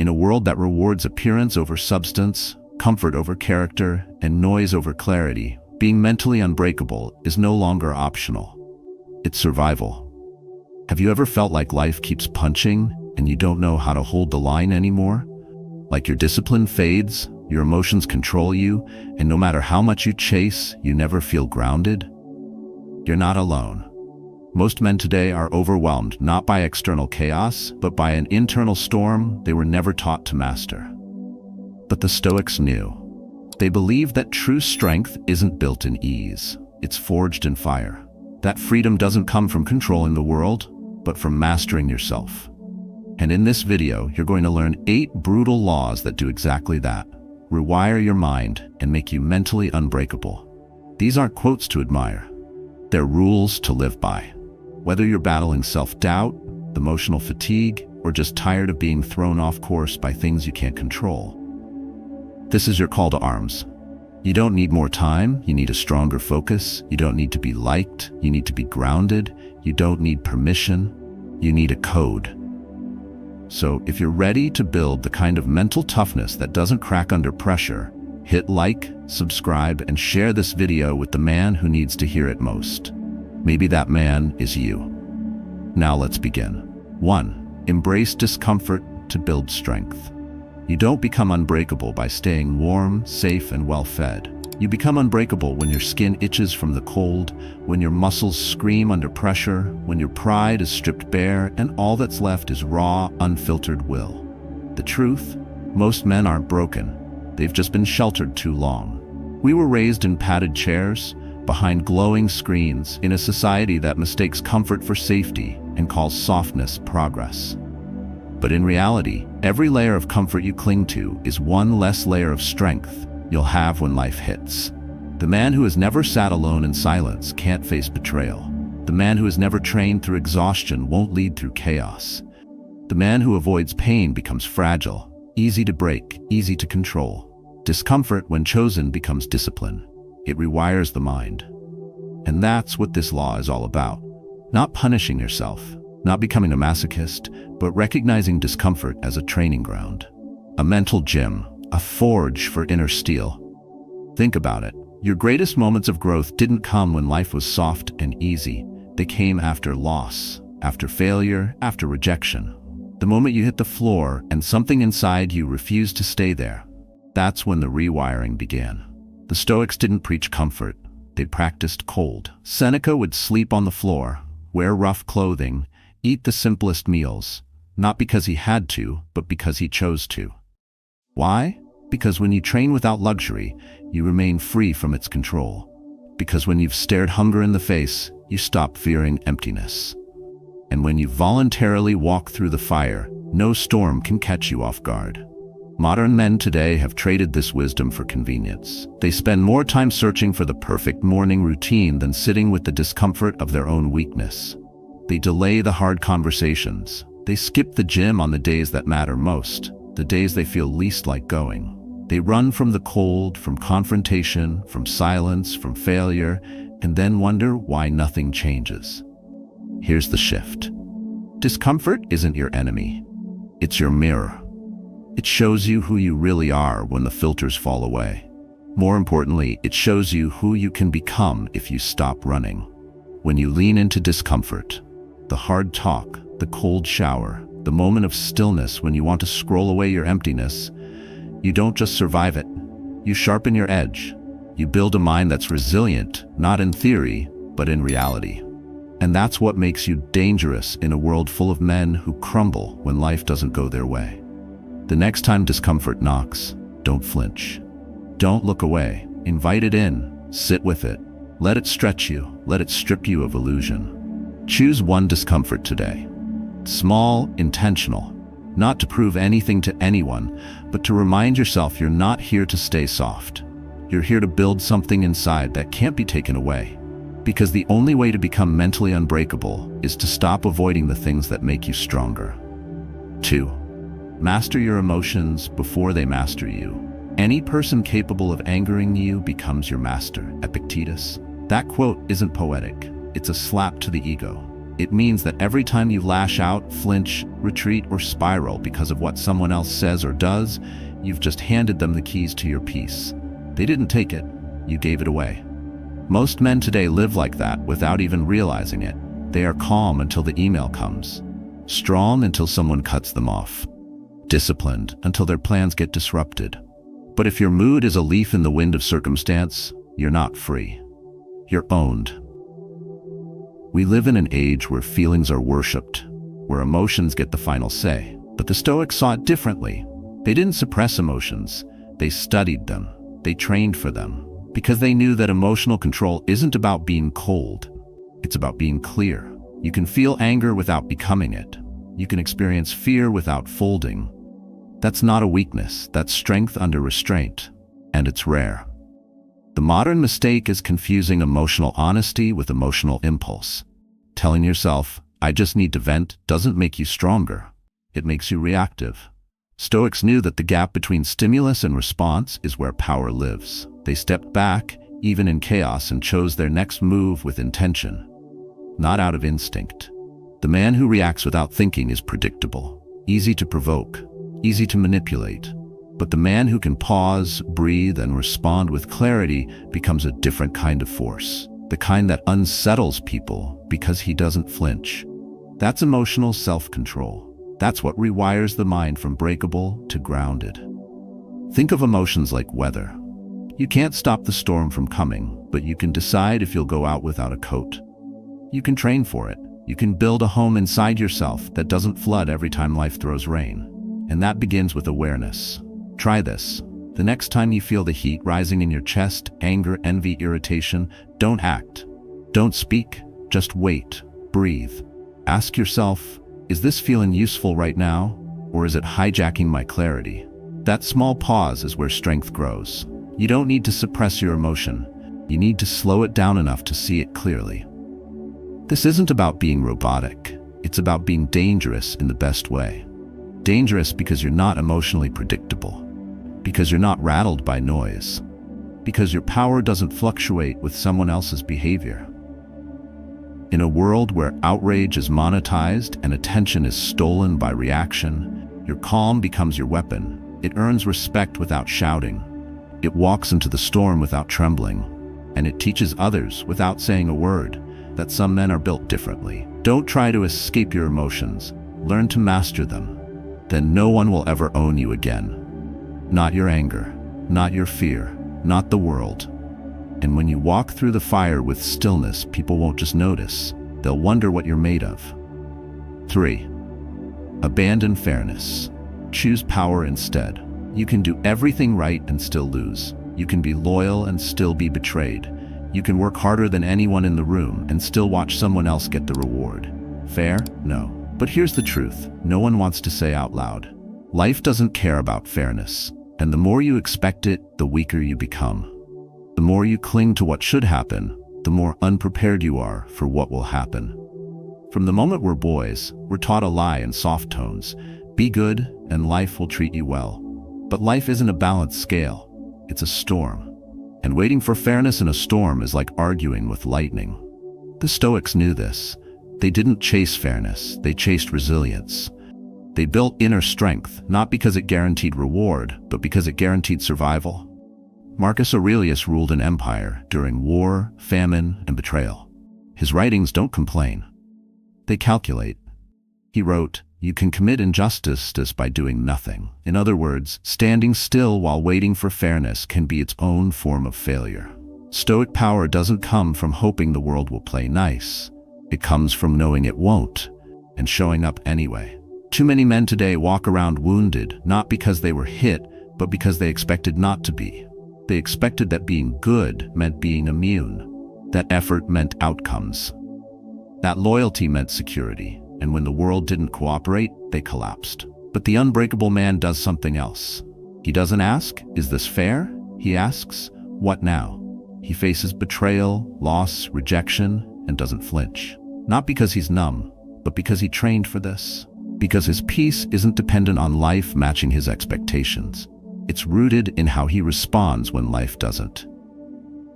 In a world that rewards appearance over substance, comfort over character, and noise over clarity, being mentally unbreakable is no longer optional. It's survival. Have you ever felt like life keeps punching and you don't know how to hold the line anymore? Like your discipline fades, your emotions control you, and no matter how much you chase, you never feel grounded? You're not alone. Most men today are overwhelmed not by external chaos, but by an internal storm they were never taught to master. But the Stoics knew. They believed that true strength isn't built in ease, it's forged in fire. That freedom doesn't come from controlling the world, but from mastering yourself. And in this video, you're going to learn 8 brutal laws that do exactly that. Rewire your mind and make you mentally unbreakable. These aren't quotes to admire. They're rules to live by. Whether you're battling self-doubt, emotional fatigue, or just tired of being thrown off course by things you can't control, this is your call to arms. You don't need more time, you need a stronger focus. You don't need to be liked, you need to be grounded. You don't need permission, you need a code. So if you're ready to build the kind of mental toughness that doesn't crack under pressure, hit like, subscribe, and share this video with the man who needs to hear it most. Maybe that man is you. Now let's begin. 1. Embrace discomfort to build strength. You don't become unbreakable by staying warm, safe, and well-fed. You become unbreakable when your skin itches from the cold, when your muscles scream under pressure, when your pride is stripped bare, and all that's left is raw, unfiltered will. The truth? Most men aren't broken. They've just been sheltered too long. We were raised in padded chairs, behind glowing screens, in a society that mistakes comfort for safety and calls softness progress. But in reality, every layer of comfort you cling to is one less layer of strength you'll have when life hits. The man who has never sat alone in silence can't face betrayal. The man who has never trained through exhaustion won't lead through chaos. The man who avoids pain becomes fragile, easy to break, easy to control. Discomfort, when chosen, becomes discipline. It rewires the mind. And that's what this law is all about. Not punishing yourself, not becoming a masochist, but recognizing discomfort as a training ground. A mental gym, a forge for inner steel. Think about it. Your greatest moments of growth didn't come when life was soft and easy. They came after loss, after failure, after rejection. The moment you hit the floor and something inside you refused to stay there, that's when the rewiring began. The Stoics didn't preach comfort. They practiced cold. Seneca would sleep on the floor, wear rough clothing, eat the simplest meals, not because he had to, but because he chose to. Why? Because when you train without luxury, you remain free from its control. Because when you've stared hunger in the face, you stop fearing emptiness. And when you voluntarily walk through the fire, no storm can catch you off guard. Modern men today have traded this wisdom for convenience. They spend more time searching for the perfect morning routine than sitting with the discomfort of their own weakness. They delay the hard conversations. They skip the gym on the days that matter most, the days they feel least like going. They run from the cold, from confrontation, from silence, from failure, and then wonder why nothing changes. Here's the shift. Discomfort isn't your enemy. It's your mirror. It shows you who you really are when the filters fall away. More importantly, it shows you who you can become if you stop running. When you lean into discomfort, the hard talk, the cold shower, the moment of stillness when you want to scroll away your emptiness, you don't just survive it. You sharpen your edge. You build a mind that's resilient, not in theory, but in reality. And that's what makes you dangerous in a world full of men who crumble when life doesn't go their way. The next time discomfort knocks, don't flinch. Don't look away. Invite it in. Sit with it. Let it stretch you. Let it strip you of illusion. Choose one discomfort today. Small, intentional. Not to prove anything to anyone, but to remind yourself you're not here to stay soft. You're here to build something inside that can't be taken away. Because the only way to become mentally unbreakable is to stop avoiding the things that make you stronger. 2. Master your emotions before they master you. Any person capable of angering you becomes your master. Epictetus. That quote isn't poetic. It's a slap to the ego. It means that every time you lash out, flinch, retreat, or spiral because of what someone else says or does, you've just handed them the keys to your peace. They didn't take it, you gave it away. Most men today live like that without even realizing it. They are calm until the email comes, strong until someone cuts them off, disciplined until their plans get disrupted. But if your mood is a leaf in the wind of circumstance, you're not free. You're owned. We live in an age where feelings are worshipped, where emotions get the final say. But the Stoics saw it differently. They didn't suppress emotions. They studied them. They trained for them. Because they knew that emotional control isn't about being cold. It's about being clear. You can feel anger without becoming it. You can experience fear without folding. That's not a weakness. That's strength under restraint. And it's rare. The modern mistake is confusing emotional honesty with emotional impulse. Telling yourself, "I just need to vent," doesn't make you stronger. It makes you reactive. Stoics knew that the gap between stimulus and response is where power lives. They stepped back, even in chaos, and chose their next move with intention, not out of instinct. The man who reacts without thinking is predictable, easy to provoke, easy to manipulate. But the man who can pause, breathe, and respond with clarity becomes a different kind of force. The kind that unsettles people because he doesn't flinch. That's emotional self-control. That's what rewires the mind from breakable to grounded. Think of emotions like weather. You can't stop the storm from coming, but you can decide if you'll go out without a coat. You can train for it. You can build a home inside yourself that doesn't flood every time life throws rain. And that begins with awareness. Try this. The next time you feel the heat rising in your chest, anger, envy, irritation, don't act. Don't speak. Just wait. Breathe. Ask yourself, is this feeling useful right now, or is it hijacking my clarity? That small pause is where strength grows. You don't need to suppress your emotion. You need to slow it down enough to see it clearly. This isn't about being robotic. It's about being dangerous in the best way. Dangerous because you're not emotionally predictable. Because you're not rattled by noise. Because your power doesn't fluctuate with someone else's behavior. In a world where outrage is monetized and attention is stolen by reaction, your calm becomes your weapon. It earns respect without shouting. It walks into the storm without trembling. And it teaches others, without saying a word, that some men are built differently. Don't try to escape your emotions. Learn to master them. Then no one will ever own you again. Not your anger, not your fear, not the world. And when you walk through the fire with stillness, people won't just notice. They'll wonder what you're made of. 3. Abandon fairness. Choose power instead. You can do everything right and still lose. You can be loyal and still be betrayed. You can work harder than anyone in the room and still watch someone else get the reward. Fair? No. But here's the truth. No one wants to say out loud. Life doesn't care about fairness. And the more you expect it, the weaker you become. The more you cling to what should happen, the more unprepared you are for what will happen. From the moment we're boys, we're taught a lie in soft tones. Be good, and life will treat you well. But life isn't a balanced scale. It's a storm. And waiting for fairness in a storm is like arguing with lightning. The Stoics knew this. They didn't chase fairness, they chased resilience. They built inner strength, not because it guaranteed reward, but because it guaranteed survival. Marcus Aurelius ruled an empire during war, famine, and betrayal. His writings don't complain. They calculate. He wrote, "You can commit injustice by doing nothing." In other words, standing still while waiting for fairness can be its own form of failure. Stoic power doesn't come from hoping the world will play nice. It comes from knowing it won't, and showing up anyway. Too many men today walk around wounded, not because they were hit, but because they expected not to be. They expected that being good meant being immune, that effort meant outcomes, that loyalty meant security, and when the world didn't cooperate, they collapsed. But the unbreakable man does something else. He doesn't ask, "Is this fair?" He asks, "What now?" He faces betrayal, loss, rejection, and doesn't flinch. Not because he's numb, but because he trained for this. Because his peace isn't dependent on life matching his expectations. It's rooted in how he responds when life doesn't.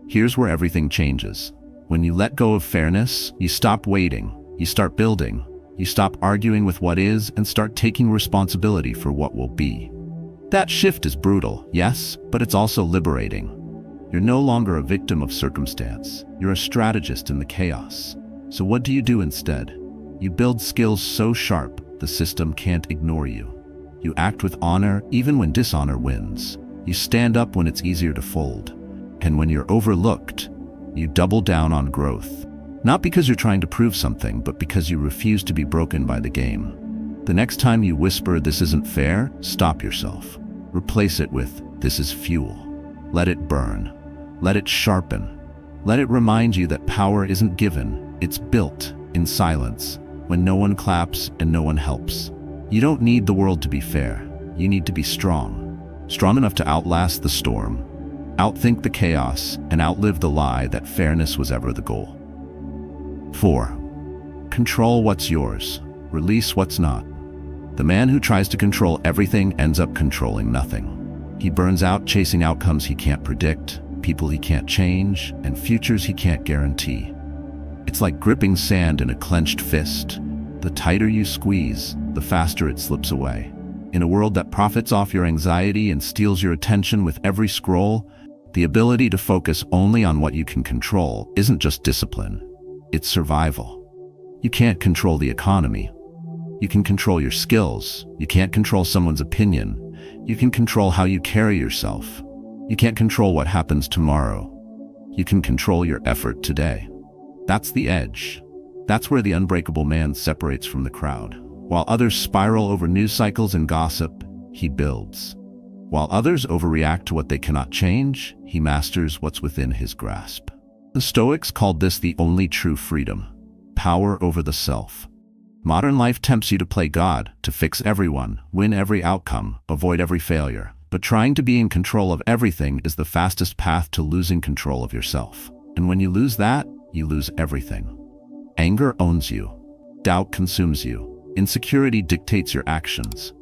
Here's where everything changes. When you let go of fairness, you stop waiting. You start building. You stop arguing with what is and start taking responsibility for what will be. That shift is brutal, yes, but it's also liberating. You're no longer a victim of circumstance. You're a strategist in the chaos. So what do you do instead? You build skills so sharp, the system can't ignore you. You act with honor even when dishonor wins. You stand up when it's easier to fold. And when you're overlooked, you double down on growth. Not because you're trying to prove something, but because you refuse to be broken by the game. The next time you whisper, "This isn't fair," stop yourself. Replace it with, "This is fuel." Let it burn. Let it sharpen. Let it remind you that power isn't given, it's built in silence, when no one claps and no one helps. You don't need the world to be fair. You need to be strong. Strong enough to outlast the storm, outthink the chaos, and outlive the lie that fairness was ever the goal. 4. Control what's yours. Release what's not. The man who tries to control everything ends up controlling nothing. He burns out chasing outcomes he can't predict, people he can't change, and futures he can't guarantee. It's like gripping sand in a clenched fist. The tighter you squeeze, the faster it slips away. In a world that profits off your anxiety and steals your attention with every scroll, the ability to focus only on what you can control isn't just discipline. It's survival. You can't control the economy. You can control your skills. You can't control someone's opinion. You can control how you carry yourself. You can't control what happens tomorrow. You can control your effort today. That's the edge. That's where the unbreakable man separates from the crowd. While others spiral over news cycles and gossip, he builds. While others overreact to what they cannot change, he masters what's within his grasp. The Stoics called this the only true freedom, power over the self. Modern life tempts you to play God, to fix everyone, win every outcome, avoid every failure. But trying to be in control of everything is the fastest path to losing control of yourself. And when you lose that, you lose everything. Anger owns you. Doubt consumes you. Insecurity dictates your actions.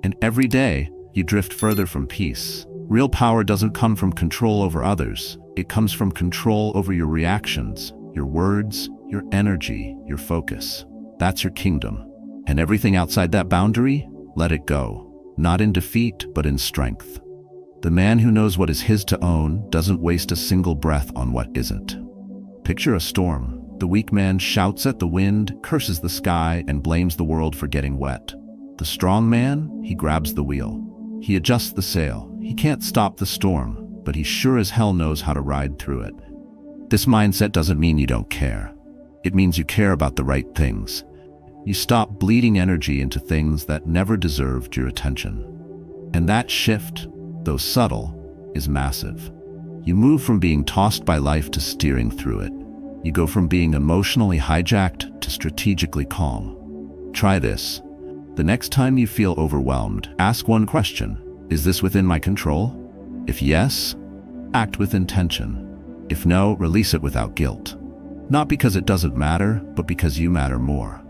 And every day, you drift further from peace. Real power doesn't come from control over others. It comes from control over your reactions, your words, your energy, your focus. That's your kingdom. And everything outside that boundary, let it go. Not in defeat, but in strength. The man who knows what is his to own doesn't waste a single breath on what isn't. Picture a storm. The weak man shouts at the wind, curses the sky, and blames the world for getting wet. The strong man, he grabs the wheel. He adjusts the sail. He can't stop the storm, but he sure as hell knows how to ride through it. This mindset doesn't mean you don't care. It means you care about the right things. You stop bleeding energy into things that never deserved your attention. And that shift, though subtle, is massive. You move from being tossed by life to steering through it. You go from being emotionally hijacked to strategically calm. Try this. The next time you feel overwhelmed, ask one question. Is this within my control? If yes, act with intention. If no, release it without guilt. Not because it doesn't matter, but because you matter more.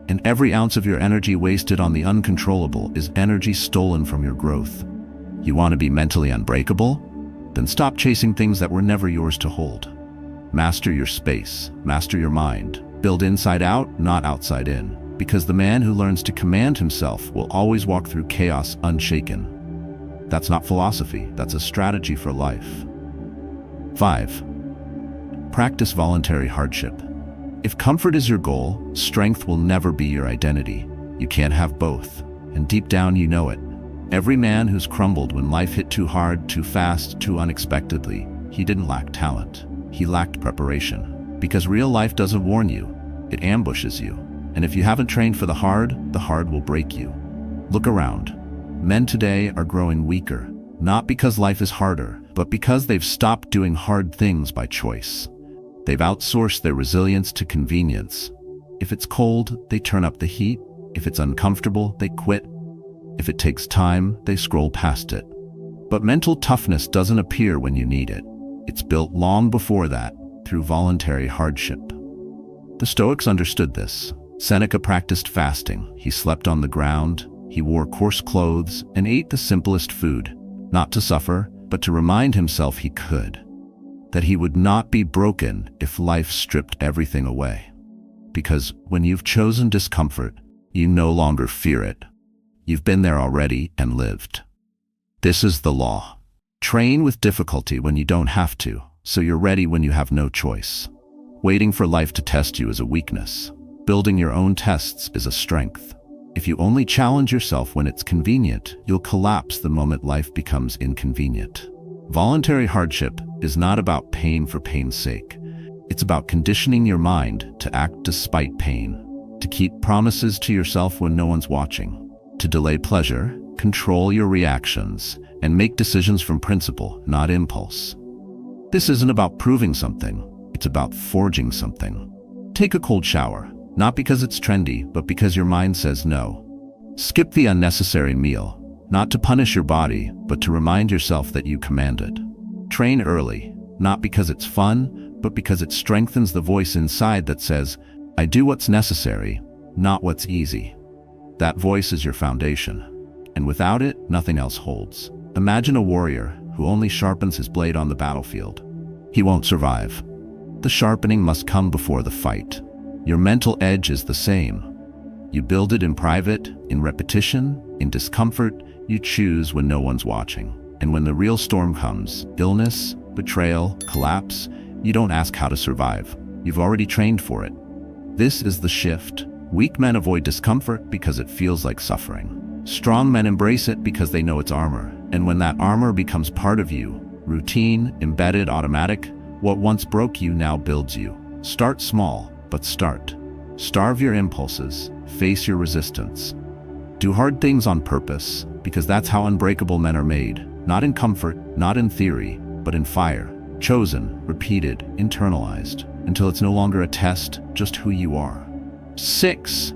And every ounce of your energy wasted on the uncontrollable is energy stolen from your growth. You want to be mentally unbreakable? Then stop chasing things that were never yours to hold. Master your space, master your mind. Build inside out, not outside in. Because the man who learns to command himself will always walk through chaos unshaken. That's not philosophy, that's a strategy for life. 5. Practice voluntary hardship. If comfort is your goal, strength will never be your identity. You can't have both, and deep down you know it. Every man who's crumbled when life hit too hard, too fast, too unexpectedly, he didn't lack talent. He lacked preparation. Because real life doesn't warn you, it ambushes you. And if you haven't trained for the hard will break you. Look around. Men today are growing weaker, not because life is harder, but because they've stopped doing hard things by choice. They've outsourced their resilience to convenience. If it's cold, they turn up the heat. If it's uncomfortable, they quit. If it takes time, they scroll past it. But mental toughness doesn't appear when you need it. It's built long before that, through voluntary hardship. The Stoics understood this. Seneca practiced fasting. He slept on the ground. He wore coarse clothes and ate the simplest food, not to suffer, but to remind himself he could. That he would not be broken if life stripped everything away. because when you've chosen discomfort, you no longer fear it. You've been there already and lived. This is the law. Train with difficulty when you don't have to, so you're ready when you have no choice. Waiting for life to test you is a weakness. Building your own tests is a strength. If you only challenge yourself when it's convenient, you'll collapse the moment life becomes inconvenient. Voluntary hardship is not about pain for pain's sake. It's about conditioning your mind to act despite pain, to keep promises to yourself when no one's watching, to delay pleasure, control your reactions, and make decisions from principle, not impulse. This isn't about proving something, it's about forging something. Take a cold shower, not because it's trendy, but because your mind says no. Skip the unnecessary meal, not to punish your body, but to remind yourself that you command it. Train early, not because it's fun, but because it strengthens the voice inside that says, I do what's necessary, not what's easy. That voice is your foundation, and without it, nothing else holds. Imagine a warrior who only sharpens his blade on the battlefield. He won't survive. The sharpening must come before the fight. Your mental edge is the same. You build it in private, in repetition, in discomfort. You choose when no one's watching. And when the real storm comes, illness, betrayal, collapse, you don't ask how to survive. You've already trained for it. This is the shift. Weak men avoid discomfort because it feels like suffering. Strong men embrace it because they know it's armor. And when that armor becomes part of you, routine, embedded, automatic, what once broke you now builds you. Start small, but start. Starve your impulses, face your resistance. Do hard things on purpose, because that's how unbreakable men are made. Not in comfort, not in theory, but in fire. Chosen, repeated, internalized, until it's no longer a test, just who you are. 6.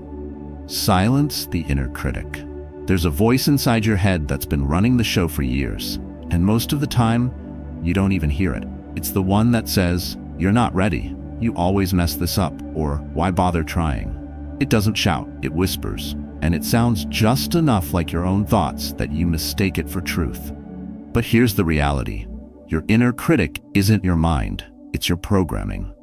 Silence the inner critic. There's a voice inside your head that's been running the show for years, and most of the time, you don't even hear it. It's the one that says, you're not ready, you always mess this up, or why bother trying? It doesn't shout, it whispers, and it sounds just enough like your own thoughts that you mistake it for truth. But here's the reality. Your inner critic isn't your mind, it's your programming.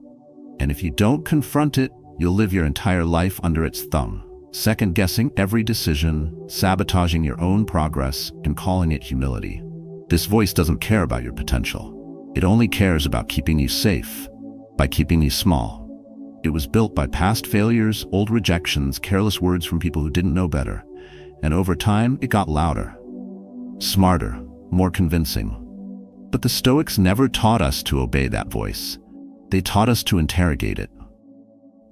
And if you don't confront it, you'll live your entire life under its thumb, second-guessing every decision, sabotaging your own progress, and calling it humility. This voice doesn't care about your potential. It only cares about keeping you safe, by keeping you small. It was built by past failures, old rejections, careless words from people who didn't know better. And over time, it got louder, smarter, more convincing. But the Stoics never taught us to obey that voice. They taught us to interrogate it.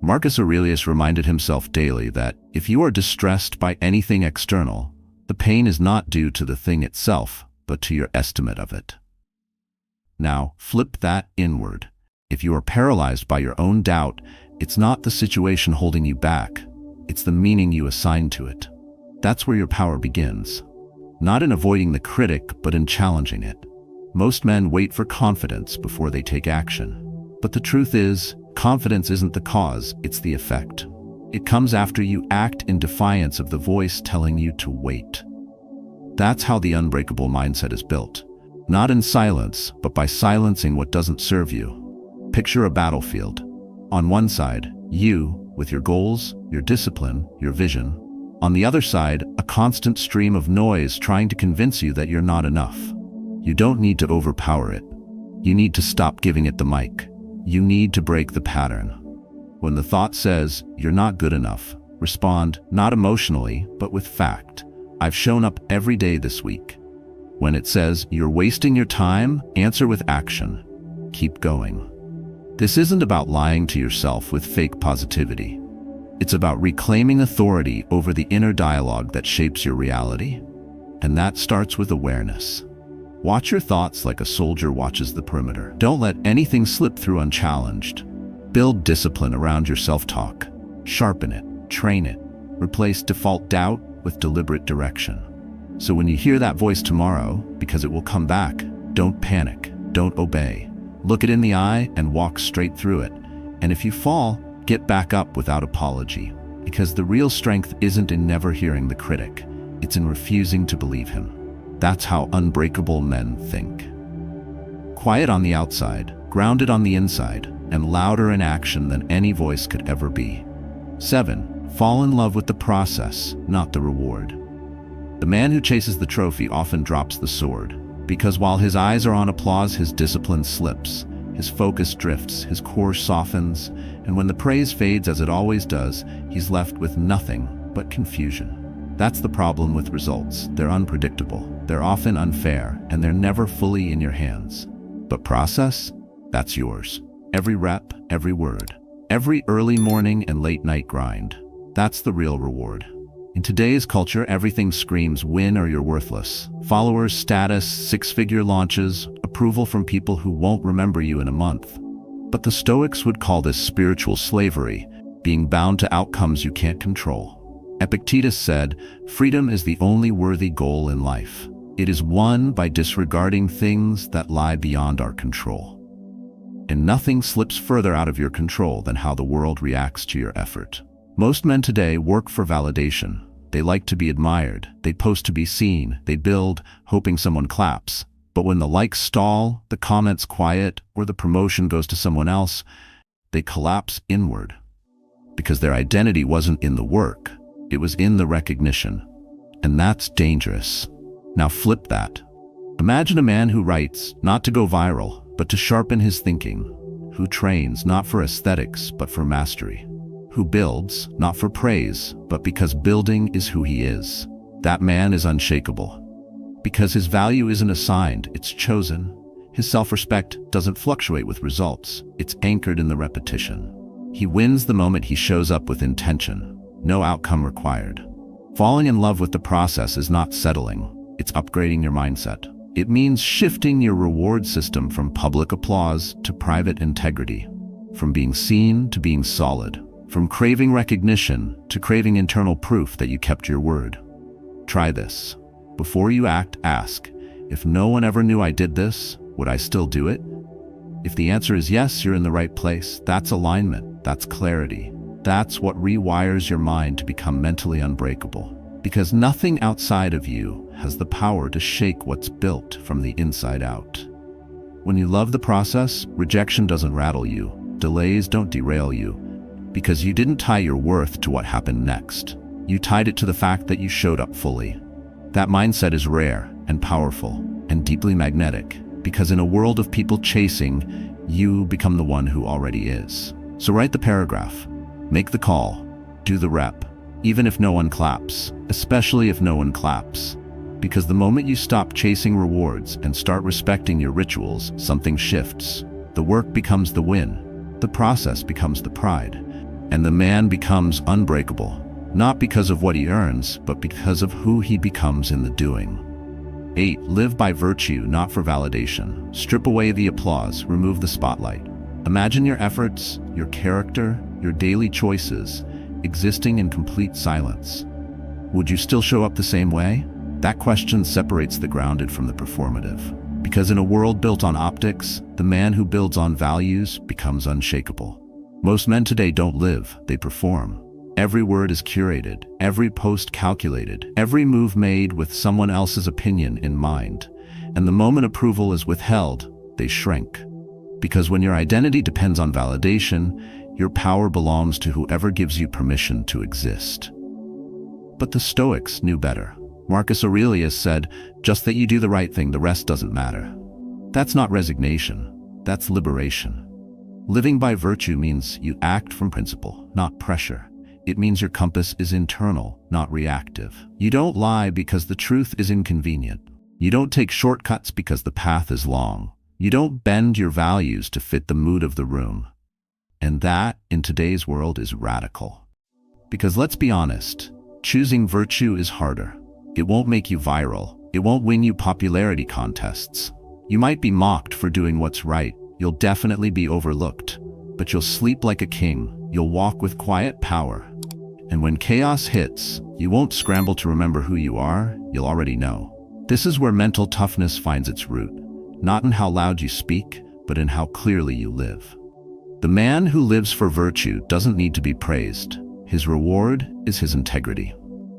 Marcus Aurelius reminded himself daily that if you are distressed by anything external, the pain is not due to the thing itself, but to your estimate of it. Now, flip that inward. If you are paralyzed by your own doubt, it's not the situation holding you back, it's the meaning you assign to it. That's where your power begins. Not in avoiding the critic, but in challenging it. Most men wait for confidence before they take action. But the truth is, confidence isn't the cause, it's the effect. It comes after you act in defiance of the voice telling you to wait. That's how the unbreakable mindset is built. Not in silence, but by silencing what doesn't serve you. Picture a battlefield. On one side, you, with your goals, your discipline, your vision. On the other side, a constant stream of noise trying to convince you that you're not enough. You don't need to overpower it. You need to stop giving it the mic. You need to break the pattern. When the thought says, you're not good enough, respond, not emotionally, but with fact. I've shown up every day this week. When it says, you're wasting your time, answer with action. Keep going. This isn't about lying to yourself with fake positivity. It's about reclaiming authority over the inner dialogue that shapes your reality. And that starts with awareness. Watch your thoughts like a soldier watches the perimeter. Don't let anything slip through unchallenged. Build discipline around your self-talk. Sharpen it, train it. Replace default doubt with deliberate direction. So when you hear that voice tomorrow, because it will come back, don't panic, don't obey. Look it in the eye and walk straight through it. And if you fall, get back up without apology. Because the real strength isn't in never hearing the critic. It's in refusing to believe him. That's how unbreakable men think. Quiet on the outside, grounded on the inside, and louder in action than any voice could ever be. 7. Fall in love with the process, not the reward. The man who chases the trophy often drops the sword, because while his eyes are on applause, his discipline slips, his focus drifts, his core softens, and when the praise fades as it always does, he's left with nothing but confusion. That's the problem with results. They're unpredictable, they're often unfair, and they're never fully in your hands. But process? That's yours. Every rep, every word, every early morning and late night grind. That's the real reward. In today's culture, everything screams win or you're worthless. Followers, status, six-figure launches, approval from people who won't remember you in a month. But the Stoics would call this spiritual slavery, being bound to outcomes you can't control. Epictetus said, "Freedom is the only worthy goal in life. It is won by disregarding things that lie beyond our control." And nothing slips further out of your control than how the world reacts to your effort. Most men today work for validation. They like to be admired. They post to be seen. They build, hoping someone claps. But when the likes stall, the comments quiet, or the promotion goes to someone else, they collapse inward. Because their identity wasn't in the work, it was in the recognition. And that's dangerous. Now flip that. Imagine a man who writes, not to go viral, but to sharpen his thinking, who trains not for aesthetics, but for mastery, who builds not for praise, but because building is who he is. That man is unshakable. Because his value isn't assigned, it's chosen. His self-respect doesn't fluctuate with results, it's anchored in the repetition. He wins the moment he shows up with intention, no outcome required. Falling in love with the process is not settling, it's upgrading your mindset. It means shifting your reward system from public applause to private integrity, from being seen to being solid, from craving recognition to craving internal proof that you kept your word. Try this. Before you act, ask, if no one ever knew I did this, would I still do it? If the answer is yes, you're in the right place. That's alignment, that's clarity. That's what rewires your mind to become mentally unbreakable. Because nothing outside of you has the power to shake what's built from the inside out. When you love the process, rejection doesn't rattle you, delays don't derail you, because you didn't tie your worth to what happened next. You tied it to the fact that you showed up fully. That mindset is rare and powerful and deeply magnetic, because in a world of people chasing, you become the one who already is. So write the paragraph, make the call, do the rep, even if no one claps, especially if no one claps. Because the moment you stop chasing rewards and start respecting your rituals, something shifts. The work becomes the win, the process becomes the pride, and the man becomes unbreakable, not because of what he earns, but because of who he becomes in the doing. 8. Live by virtue, not for validation. Strip away the applause, remove the spotlight. Imagine your efforts, your character, your daily choices, existing in complete silence. Would you still show up the same way? That question separates the grounded from the performative. Because in a world built on optics, the man who builds on values becomes unshakable. Most men today don't live, they perform. Every word is curated, every post calculated, every move made with someone else's opinion in mind. And the moment approval is withheld, they shrink. Because when your identity depends on validation, your power belongs to whoever gives you permission to exist. But the Stoics knew better. Marcus Aurelius said, "Just that you do the right thing, the rest doesn't matter." That's not resignation, that's liberation. Living by virtue means you act from principle, not pressure. It means your compass is internal, not reactive. You don't lie because the truth is inconvenient. You don't take shortcuts because the path is long. You don't bend your values to fit the mood of the room. And that, in today's world, is radical. Because let's be honest, choosing virtue is harder. It won't make you viral. It won't win you popularity contests. You might be mocked for doing what's right. You'll definitely be overlooked. But you'll sleep like a king. You'll walk with quiet power. And when chaos hits, you won't scramble to remember who you are. You'll already know. This is where mental toughness finds its root. Not in how loud you speak, but in how clearly you live. The man who lives for virtue doesn't need to be praised. His reward is his integrity.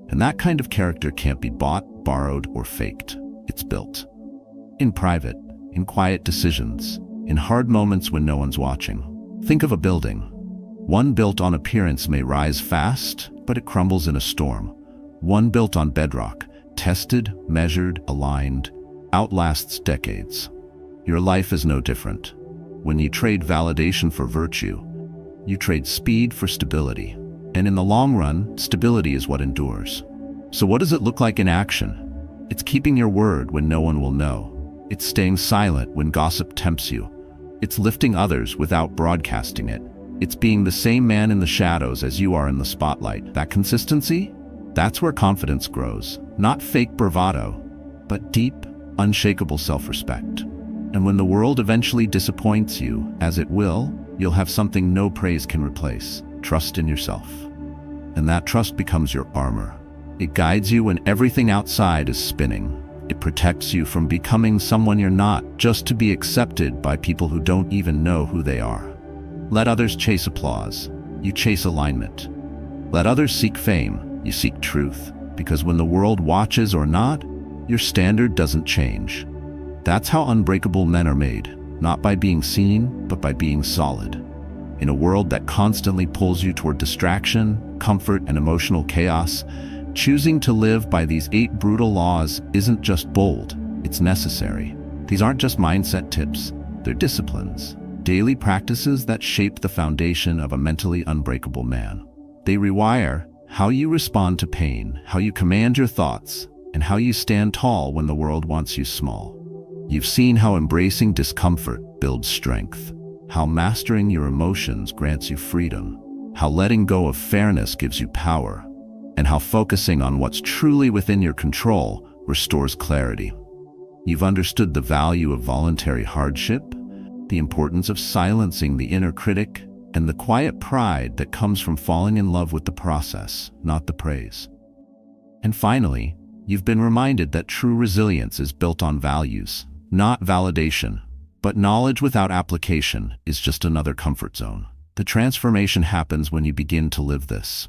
And that kind of character can't be bought, borrowed, or faked. It's built. In private, in quiet decisions, in hard moments when no one's watching. Think of a building. One built on appearance may rise fast, but it crumbles in a storm. One built on bedrock, tested, measured, aligned, outlasts decades. Your life is no different. When you trade validation for virtue, you trade speed for stability. And in the long run, stability is what endures. So what does it look like in action? It's keeping your word when no one will know. It's staying silent when gossip tempts you. It's lifting others without broadcasting it. It's being the same man in the shadows as you are in the spotlight. That consistency? That's where confidence grows. Not fake bravado, but deep, unshakable self-respect. And when the world eventually disappoints you, as it will, you'll have something no praise can replace: trust in yourself. And that trust becomes your armor. It guides you when everything outside is spinning. It protects you from becoming someone you're not, just to be accepted by people who don't even know who they are. Let others chase applause. You chase alignment. Let others seek fame. You seek truth. Because when the world watches or not, your standard doesn't change. That's how unbreakable men are made, not by being seen, but by being solid. In a world that constantly pulls you toward distraction, comfort, and emotional chaos, choosing to live by these 8 brutal laws isn't just bold, it's necessary. These aren't just mindset tips, they're disciplines, daily practices that shape the foundation of a mentally unbreakable man. They rewire how you respond to pain, how you command your thoughts, and how you stand tall when the world wants you small. You've seen how embracing discomfort builds strength, how mastering your emotions grants you freedom, how letting go of fairness gives you power, and how focusing on what's truly within your control restores clarity. You've understood the value of voluntary hardship, the importance of silencing the inner critic, and the quiet pride that comes from falling in love with the process, not the praise. And finally, you've been reminded that true resilience is built on values, not validation. But knowledge without application is just another comfort zone. The transformation happens when you begin to live this.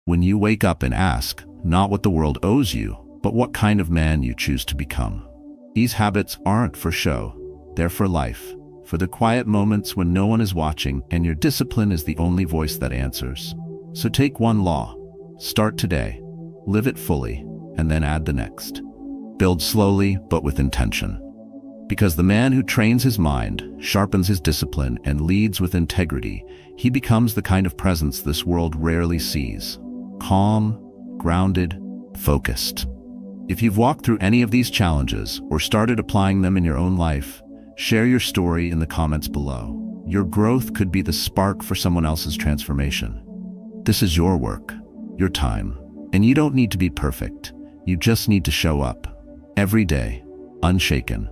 When you wake up and ask, not what the world owes you, but what kind of man you choose to become. These habits aren't for show, they're for life, for the quiet moments when no one is watching and your discipline is the only voice that answers. So take one law, start today, live it fully, and then add the next. Build slowly, but with intention. Because the man who trains his mind, sharpens his discipline, and leads with integrity, he becomes the kind of presence this world rarely sees. Calm, grounded, focused. If you've walked through any of these challenges or started applying them in your own life, share your story in the comments below. Your growth could be the spark for someone else's transformation. This is your work, your time, and you don't need to be perfect. You just need to show up every day, unshaken,